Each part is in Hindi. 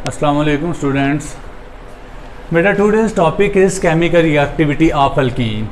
अस्सलाम वालेकुम स्टूडेंट्स। बेटा today's topic is chemical reactivity of alkyne.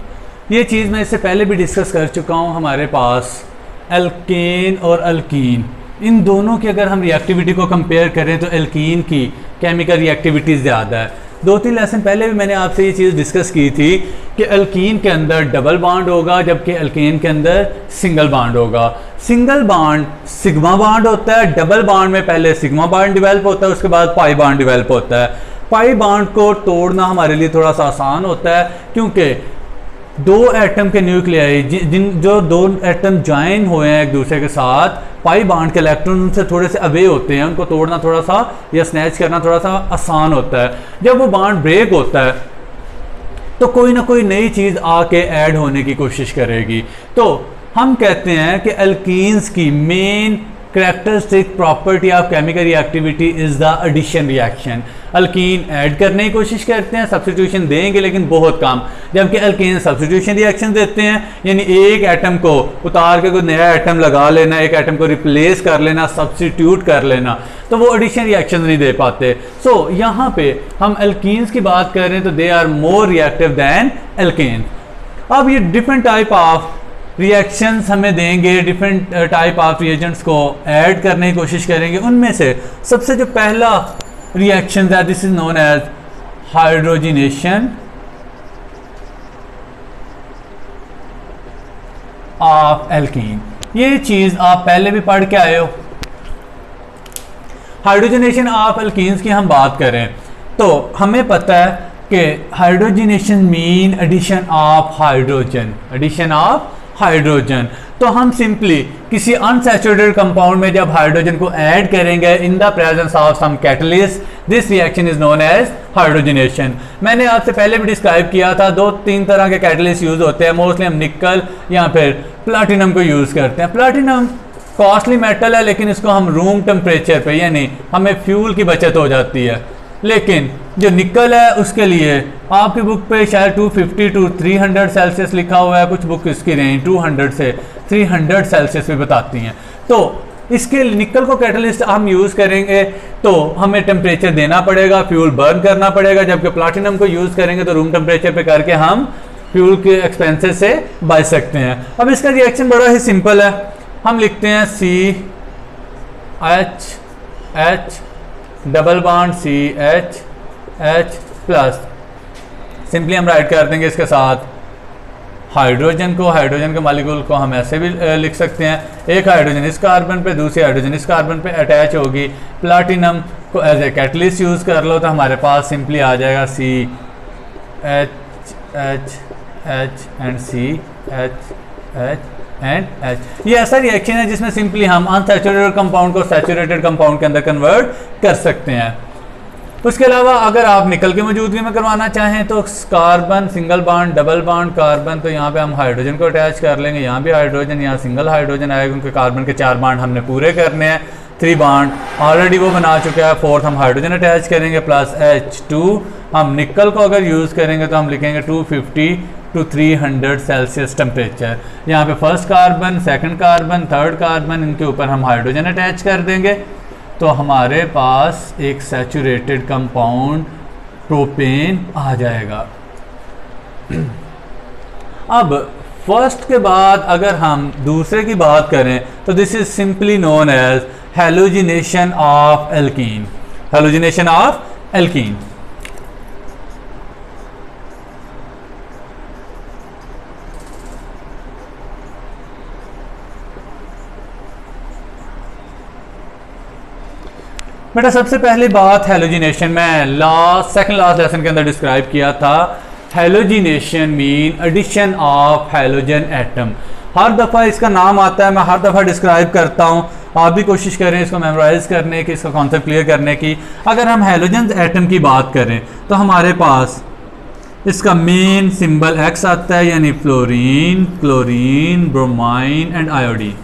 ये चीज़ मैं इससे पहले भी डिस्कस कर चुका हूँ। हमारे पास अल्केन और अल्कीन, इन दोनों की अगर हम रिएक्टिविटी को कंपेयर करें तो अल्कीन की केमिकल रिएक्टिविटी ज़्यादा है। 2-3 लेसन पहले भी मैंने आपसे ये चीज़ डिस्कस की थी कि अल्कीन के अंदर डबल बॉन्ड होगा जबकि अल्केन के अंदर सिंगल बॉन्ड होगा। सिंगल बॉन्ड सिग्मा बॉन्ड होता है, डबल बॉन्ड में पहले सिग्मा बॉन्ड डिवेल्प होता है, उसके बाद पाई बॉन्ड डिवेल्प होता है। पाई बॉन्ड को तोड़ना हमारे लिए थोड़ा सा आसान होता है क्योंकि दो एटम के न्यूक्लियाई जो दो एटम ज्वाइन हुए हैं एक दूसरे के साथ, पाई बॉन्ड के इलेक्ट्रॉन उनसे थोड़े से अवे होते हैं, उनको तोड़ना थोड़ा सा या स्नैच करना थोड़ा सा आसान होता है। जब वो बॉन्ड ब्रेक होता है तो कोई ना कोई नई चीज़ आके ऐड होने की कोशिश करेगी। तो हम कहते हैं कि अल्कीन्स की main characteristic property of chemical reactivity is the addition reaction. Alkene add करने की कोशिश करते हैं, सब्स्टिट्यूशन देंगे लेकिन बहुत कम, जबकि अल्कीन सब्स्टिट्यूशन रिएक्शन देते हैं, यानी एक एटम को उतार के कोई नया एटम लगा लेना, एक एटम को रिप्लेस कर लेना, सब्स्टिट्यूट कर लेना, तो वो एडिशन रिएक्शन नहीं दे पाते। सो यहाँ पे हम अल्कीन्स की बात कर रहे हैं तो they are more reactive than alkane. अब ये डिफरेंट टाइप ऑफ रिएक्शंस हमें देंगे, डिफरेंट टाइप ऑफ रिएजेंट्स को ऐड करने की कोशिश करेंगे। उनमें से सबसे जो पहला रिएक्शन है this is known as hydrogenation of alkene. ये चीज आप पहले भी पढ़ के आए हो। हाइड्रोजिनेशन ऑफ एल्कीन्स की हम बात करें तो हमें पता है कि hydrogenation mean addition of hydrogen, addition of hydrogen. तो हम सिंपली किसी अनसैचुरेटेड कंपाउंड में जब हाइड्रोजन को ऐड करेंगे in the presence of some catalyst, this reaction is known as hydrogenation. मैंने आपसे पहले भी डिस्क्राइब किया था 2-3 तरह के कैटलिस्ट यूज होते हैं। मोस्टली हम निकल या फिर प्लाटिनम को यूज करते हैं। प्लाटिनम कॉस्टली मेटल है लेकिन इसको हम रूम टेम्परेचर पे, यानी हमें फ्यूल की बचत हो जाती है। लेकिन जो निकल है उसके लिए आपकी बुक पे शायद 250 to 300 सेल्सियस लिखा हुआ है, कुछ बुक इसकी रेंज 200 से 300 सेल्सियस भी बताती हैं। तो इसके निकल को कैटलिस्ट हम यूज़ करेंगे तो हमें टेम्परेचर देना पड़ेगा, फ्यूल बर्न करना पड़ेगा, जबकि प्लाटिनम को यूज़ करेंगे तो रूम टेम्परेचर पे करके हम फ्यूल के एक्सपेंसेस से बच सकते हैं। अब इसका रिएक्शन बड़ा ही सिंपल है। हम लिखते हैं CH double bond CH plus, simply हम राइट कर देंगे इसके साथ हाइड्रोजन को, हाइड्रोजन के मॉलिक्यूल को हम ऐसे भी लिख सकते हैं, एक हाइड्रोजन इस कार्बन पे, दूसरी हाइड्रोजन इस कार्बन पे अटैच होगी। प्लाटिनम को एज ए कैटलिस्ट यूज़ कर लो तो हमारे पास सिंपली आ जाएगा CH and CH and H। ये ऐसा रिएक्शन है जिसमें सिंपली हम अनसैचुरेटेड कंपाउंड को सैचुरेटेड कंपाउंड के अंदर कन्वर्ट कर सकते हैं। उसके अलावा अगर आप निकल की मौजूदगी में करवाना चाहें तो carbon single bond, double bond carbon, तो यहाँ पे हम हाइड्रोजन को अटैच कर लेंगे, यहाँ भी हाइड्रोजन, यहाँ सिंगल हाइड्रोजन आएगा क्योंकि कार्बन के 4 बॉन्ड हमने पूरे करने हैं। 3 बॉन्ड ऑलरेडी वो बना चुका है, 4th हम हाइड्रोजन अटैच करेंगे प्लस H2। हम निकल को अगर यूज़ करेंगे तो हम लिखेंगे 250 to 300 सेल्सियस टेम्परेचर। यहाँ पे first carbon, second carbon, third carbon, इनके ऊपर हम हाइड्रोजन अटैच कर देंगे तो हमारे पास एक सैचुरेटेड कंपाउंड प्रोपेन आ जाएगा। अब फर्स्ट के बाद अगर हम दूसरे की बात करें तो this is simply known as halogenation of alkene, halogenation of alkene. बेटा सबसे पहली बात हैलोजिनेशन, में सेकंड लास्ट लेसन के अंदर डिस्क्राइब किया था। Halogenation mean addition of halogen atom. हर दफ़ा इसका नाम आता है, मैं हर दफ़ा डिस्क्राइब करता हूँ, आप भी कोशिश करें इसको मेमोराइज करने की, इसका कॉन्सेप्ट क्लियर करने की। अगर हम हैलोजन एटम की बात करें तो हमारे पास इसका मेन सिंबल X आता है, यानी fluorine, chlorine, bromine and iodine.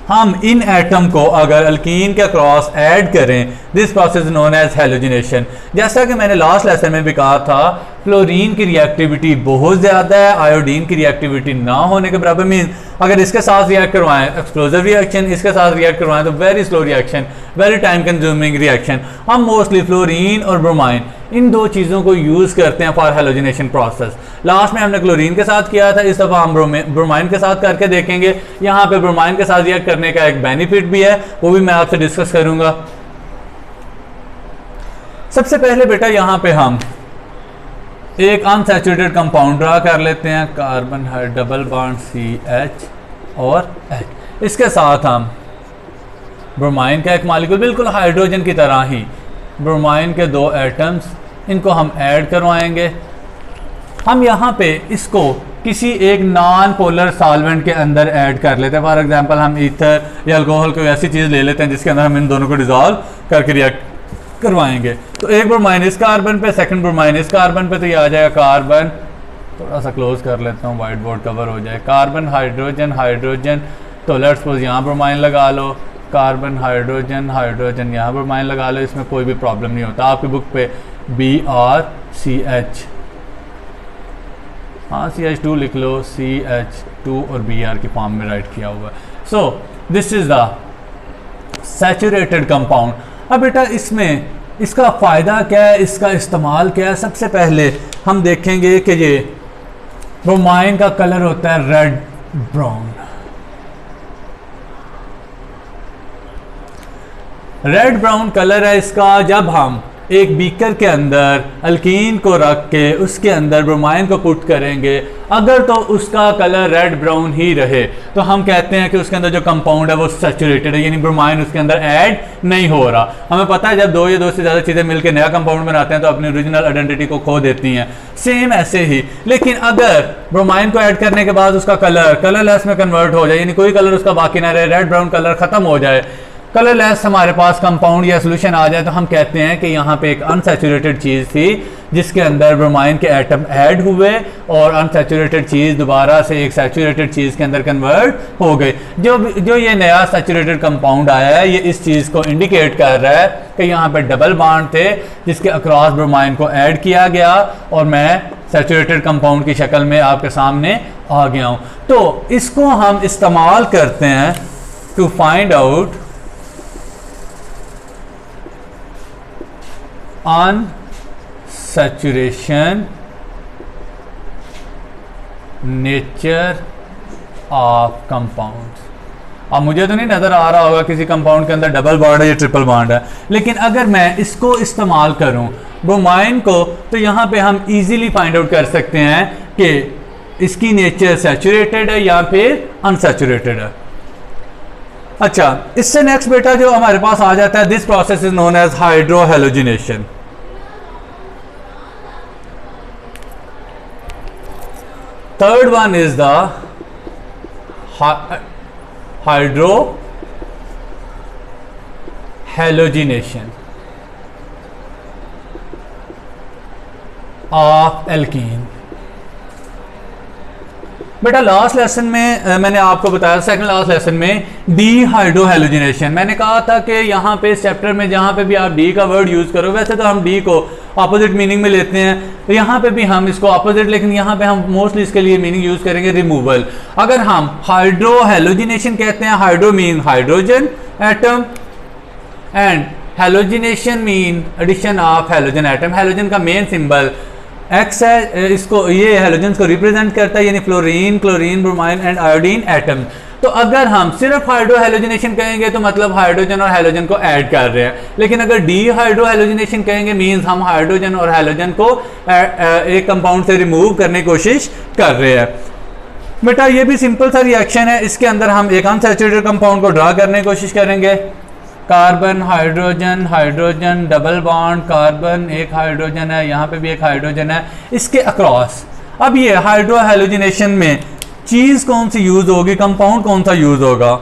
हम इन एटम को अगर अल्कीन के क्रॉस ऐड करें, this process known as halogenation. जैसा कि मैंने लास्ट लेसन में भी कहा था, फ्लोरीन की रिएक्टिविटी बहुत ज़्यादा है, आयोडीन की रिएक्टिविटी ना होने के बराबर। मीन अगर इसके साथ रिएक्ट करवाएं एक्सप्लोजिव रिएक्शन, इसके साथ रिएक्ट करवाएं तो very slow reaction, very time consuming reaction. हम मोस्टली फ्लोरीन और ब्रोमाइन इन दो चीज़ों को यूज़ करते हैं फॉर हैलोजिनेशन प्रोसेस। लास्ट में हमने क्लोरीन के साथ किया था, इस दफ़ा हम ब्रोमाइन के साथ करके देखेंगे। यहाँ पे ब्रोमाइन के साथ रिएक्ट करने का एक बेनिफिट भी है, वो भी मैं आपसे डिस्कस करूँगा। सबसे पहले बेटा यहाँ पे हम एक अनसैचुरेटेड कंपाउंड ड्रा कर लेते हैं, कार्बन है डबल बॉन्ड CH और H। इसके साथ हम ब्रोमाइन का एक मॉलिक्यूल बिल्कुल हाइड्रोजन की तरह ही, ब्रोमाइन के 2 एटम्स, इनको हम ऐड करवाएंगे। हम यहाँ पे इसको किसी एक नॉन पोलर सॉल्वेंट के अंदर ऐड कर लेते हैं। फॉर एग्जांपल हम ईथर या अल्कोहल कोई ऐसी चीज़ ले लेते हैं जिसके अंदर हम इन दोनों को डिजॉल्व करके रिएक्ट करवाएंगे। तो एक ब्रोमाइन इस कार्बन पे, सेकंड ब्रोमाइन इस कार्बन पे, तो ये आ जाएगा कार्बन, थोड़ा सा क्लोज कर लेता हूँ, वाइट बोर्ड कवर हो जाए, कार्बन हाइड्रोजन हाइड्रोजन। तो लेट्स सपोज यहाँ ब्रोमाइन लगा लो, कार्बन हाइड्रोजन हाइड्रोजन, यहाँ ब्रोमाइन लगा लो, इसमें कोई भी प्रॉब्लम नहीं होता। आपकी बुक पे BrCH, हाँ CH2 लिख लो, CH2 और Br की फॉर्म में राइट किया हुआ है। So this is the saturated compound. अब बेटा इसमें इसका फ़ायदा क्या है, इसका इस्तेमाल क्या है? सबसे पहले हम देखेंगे कि ये ब्रोमाइन का कलर होता है red brown. Red brown colour है इसका। जब हम एक बीकर के अंदर अल्कीन को रख के उसके अंदर ब्रोमाइन को पुट करेंगे, अगर तो उसका कलर रेड ब्राउन ही रहे तो हम कहते हैं कि उसके अंदर जो कंपाउंड है वो सैचुरेटेड है, यानी ब्रोमाइन उसके अंदर ऐड नहीं हो रहा। हमें पता है जब दो या दो से ज़्यादा चीज़ें मिलकर नया कंपाउंड बनाते हैं तो अपनी ओरिजिनल आइडेंटिटी को खो देती हैं। सेम ऐसे ही, लेकिन अगर ब्रोमाइन को ऐड करने के बाद उसका कलरलेस में कन्वर्ट हो जाए, यानी कोई कलर उसका बाकी ना रहे, रेड ब्राउन कलर खत्म हो जाए, कलरलेस हमारे पास कंपाउंड या सोल्यूशन आ जाए, तो हम कहते हैं कि यहाँ पे एक अनसैचुरेटेड चीज़ थी जिसके अंदर ब्रोमाइन के एटम ऐड हुए और अनसैचुरेटेड चीज़ दोबारा से एक सैचुरेटेड चीज़ के अंदर कन्वर्ट हो गई। जो ये नया सैचुरेटेड कंपाउंड आया है ये इस चीज़ को इंडिकेट कर रहा है कि यहाँ पे डबल बॉन्ड थे जिसके अक्रॉस ब्रोमाइन को ऐड किया गया और मैं सैचुरेटेड कंपाउंड की शक्ल में आपके सामने आ गया हूँ। तो इसको हम इस्तेमाल करते हैं to find out unsaturation nature of compound. अब मुझे तो नहीं नज़र आ रहा होगा किसी कंपाउंड के अंदर डबल बॉन्ड है या ट्रिपल बॉन्ड है, लेकिन अगर मैं इसको इस्तेमाल करूं ब्रोमाइन को, तो यहाँ पे हम इजीली फाइंड आउट कर सकते हैं कि इसकी नेचर सैचुरेटेड है या फिर अनसैचुरेटेड है। अच्छा, इससे नेक्स्ट बेटा जो हमारे पास आ जाता है, this process is known as hydrohalogenation. Third one is the hydrohalogenation of alkene. बेटा लास्ट लेसन में मैंने आपको बताया, सेकंड लास्ट लेसन में डीहाइड्रोहैलोजिनेशन, मैंने कहा था कि यहाँ पे इस चैप्टर में जहाँ पे भी आप डी का वर्ड यूज़ करो, वैसे तो हम डी को अपोजिट मीनिंग में लेते हैं, तो यहाँ पे भी हम इसको अपोजिट, लेकिन यहाँ पे हम मोस्टली इसके लिए मीनिंग यूज़ करेंगे रिमूवल। अगर हम हाइड्रोहैलोजिनेशन कहते हैं, hydro mean hydrogen atom and halogenation mean addition of halogen atom. Halogen का मेन सिंबल एक्स है, इसको ये हैलोजन को रिप्रेजेंट करता है, यानी fluorine, chlorine, bromine and iodine atom. तो अगर हम सिर्फ हाइड्रोहैलोजिनेशन कहेंगे तो मतलब हाइड्रोजन और हैलोजन को ऐड कर रहे हैं, लेकिन अगर डीहाइड्रोहैलोजिनेशन कहेंगे मींस हम हाइड्रोजन और हैलोजन को एक कंपाउंड से रिमूव करने की कोशिश कर रहे हैं। बेटा ये भी सिंपल सा रिएक्शन है, इसके अंदर हम एक अनसैचुरेटेड कंपाउंड को ड्रा करने की कोशिश करेंगे। Carbon hydrogen hydrogen double bond, carbon एक हाइड्रोजन है, यहाँ पे भी एक हाइड्रोजन है, इसके अक्रॉस। अब ये हाइड्रोहैलोजिनेशन में चीज़ कौन सी यूज़ होगी, कंपाउंड कौन सा यूज़ होगा,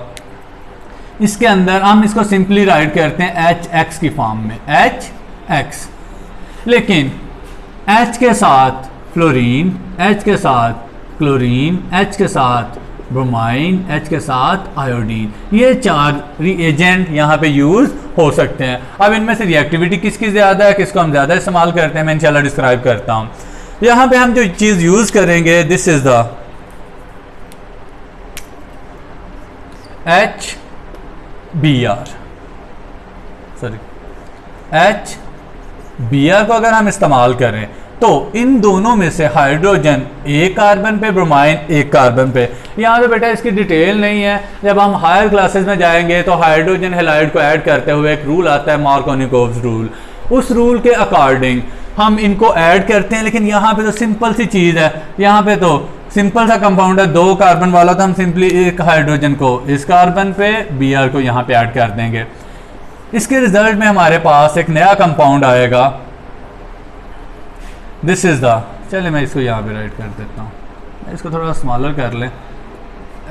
इसके अंदर हम इसको सिंपली राइट करते हैं HX की फॉर्म में, HX। लेकिन H के साथ फ्लोरीन, H के साथ क्लोरीन, H के साथ ब्रोमाइन, H के साथ आयोडीन, ये चार रिएजेंट यहाँ पे यूज़ हो सकते हैं। अब इनमें से रिएक्टिविटी किसकी ज़्यादा है, किसको हम ज़्यादा इस्तेमाल करते हैं, मैं इंशाल्लाह डिस्क्राइब करता हूँ। यहाँ पे हम जो चीज़ यूज़ करेंगे, this is the HBr, sorry HBr को अगर हम इस्तेमाल करें तो इन दोनों में से हाइड्रोजन एक कार्बन पे, ब्रोमाइन एक कार्बन पे। यहाँ तो बेटा इसकी डिटेल नहीं है, जब हम हायर क्लासेस में जाएंगे तो हाइड्रोजन हैलाइड को ऐड करते हुए एक रूल आता है, मार्कोनिकोव्स रूल। उस रूल के अकॉर्डिंग हम इनको ऐड करते हैं, लेकिन यहाँ पे तो सिंपल सी चीज़ है, यहाँ पे तो सिंपल सा कंपाउंड है, 2 कार्बन वाला, तो हम सिंपली एक हाइड्रोजन को इस कार्बन पे, Br को यहाँ पे ऐड कर देंगे। इसके रिजल्ट में हमारे पास एक नया कंपाउंड आएगा, दिस इज़ द, चलिए मैं इसको यहाँ पे राइट कर देता हूँ, इसको थोड़ा स्मॉलर कर लें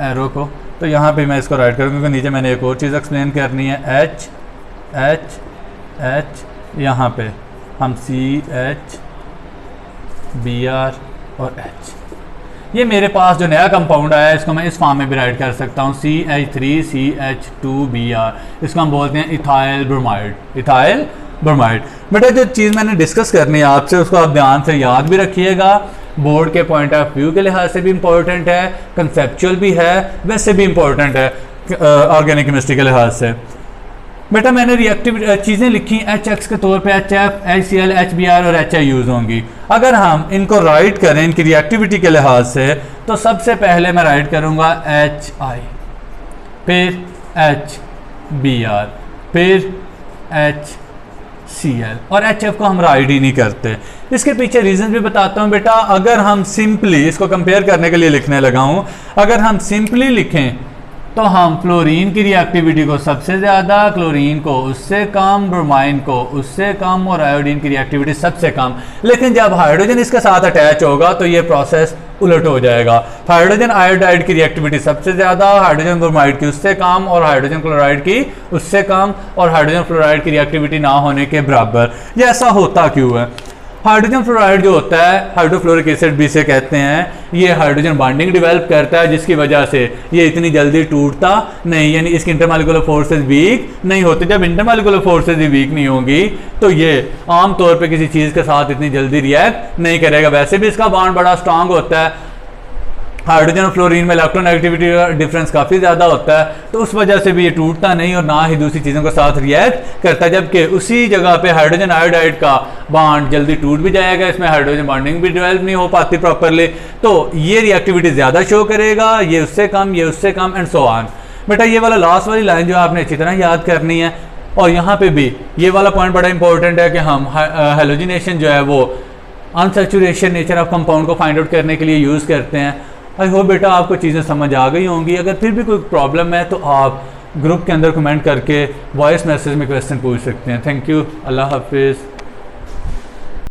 एरो को, तो यहाँ पे मैं इसको राइट करूँगा क्योंकि नीचे मैंने एक और चीज़ एक्सप्लेन करनी है, H यहाँ पे हम CH Br और H, ये मेरे पास जो नया कंपाउंड आया है इसको मैं इस फॉर्म में भी राइट कर सकता हूँ, CH3CH2Br, इसको हम बोलते हैं इथाइल ब्रोमाइड, इथाइल ब्रोमाइड। बेटा जो चीज़ मैंने डिस्कस करनी है आपसे उसको आप ध्यान से याद भी रखिएगा, बोर्ड के पॉइंट ऑफ व्यू के लिहाज से भी इम्पोर्टेंट है, कंसेप्चुअल भी है, वैसे भी इम्पोर्टेंट है ऑर्गेनिक केमिस्ट्री के लिहाज से। बेटा मैंने रिएक्टिव चीज़ें लिखी HX के तौर पे HF, HCl, HBr और HI यूज़ होंगी। अगर हम इनको राइट करें इनकी रिएक्टिविटी के लिहाज से, तो सबसे पहले मैं राइट करूँगा HI, फिर HBr, फिर HCl, और HF को हम राइट ही नहीं करते। इसके पीछे रीज़न भी बताता हूँ बेटा। अगर हम सिंपली इसको कंपेयर करने के लिए लिखने लगा हूँ, अगर हम सिंपली लिखें तो हम फ्लोरीन की रिएक्टिविटी को सबसे ज़्यादा, क्लोरीन को उससे कम, ब्रोमाइन को उससे कम और आयोडीन की रिएक्टिविटी सबसे कम। लेकिन जब हाइड्रोजन इसके साथ अटैच होगा तो ये प्रोसेस उलट हो जाएगा, हाइड्रोजन आयोडाइड की रिएक्टिविटी सबसे ज़्यादा, हाइड्रोजन ब्रोमाइड की उससे कम और हाइड्रोजन क्लोराइड की उससे कम, और हाइड्रोजन फ्लोराइड की रिएक्टिविटी ना होने के बराबर। ये ऐसा होता क्यों है? हाइड्रोजन फ्लोराइड जो होता है, हाइड्रोफ्लोरिक एसिड भी इसे कहते हैं, ये हाइड्रोजन बॉन्डिंग डेवलप करता है जिसकी वजह से ये इतनी जल्दी टूटता नहीं, यानी इसकी इंटरमॉलिक्यूलर फोर्सेस वीक नहीं होती। जब इंटरमॉलिक्यूलर फोर्सेस ही वीक नहीं होंगी तो ये आमतौर पे किसी चीज़ के साथ इतनी जल्दी रिएक्ट नहीं करेगा। वैसे भी इसका बॉन्ड बड़ा स्ट्रांग होता है, हाइड्रोजन और फ्लोरीन में इलेक्ट्रोनेगेटिविटी का डिफरेंस काफ़ी ज़्यादा होता है, तो उस वजह से भी ये टूटता नहीं और ना ही दूसरी चीज़ों के साथ रिएक्ट करता है। जबकि उसी जगह पे हाइड्रोजन आयोडाइड का बॉन्ड जल्दी टूट भी जाएगा, इसमें हाइड्रोजन बॉन्डिंग भी डेवलप नहीं हो पाती प्रॉपरली, तो ये रिएक्टिविटी ज़्यादा शो करेगा, ये उससे कम, ये उससे कम, एंड सो ऑन। बेटा ये वाला लास्ट वाली लाइन जो आपने अच्छी तरह याद करनी है, और यहाँ पे भी ये वाला पॉइंट बड़ा इंपॉर्टेंट है कि हम हेलोजिनेशन जो है वो अनसैचुरेशन नेचर ऑफ कंपाउंड को फाइंड आउट करने के लिए यूज़ करते हैं। आई होप बेटा आपको चीज़ें समझ आ गई होंगी। अगर फिर भी कोई प्रॉब्लम है तो आप ग्रुप के अंदर कमेंट करके वॉइस मैसेज में क्वेश्चन पूछ सकते हैं। थैंक यू, अल्लाह हाफिज़।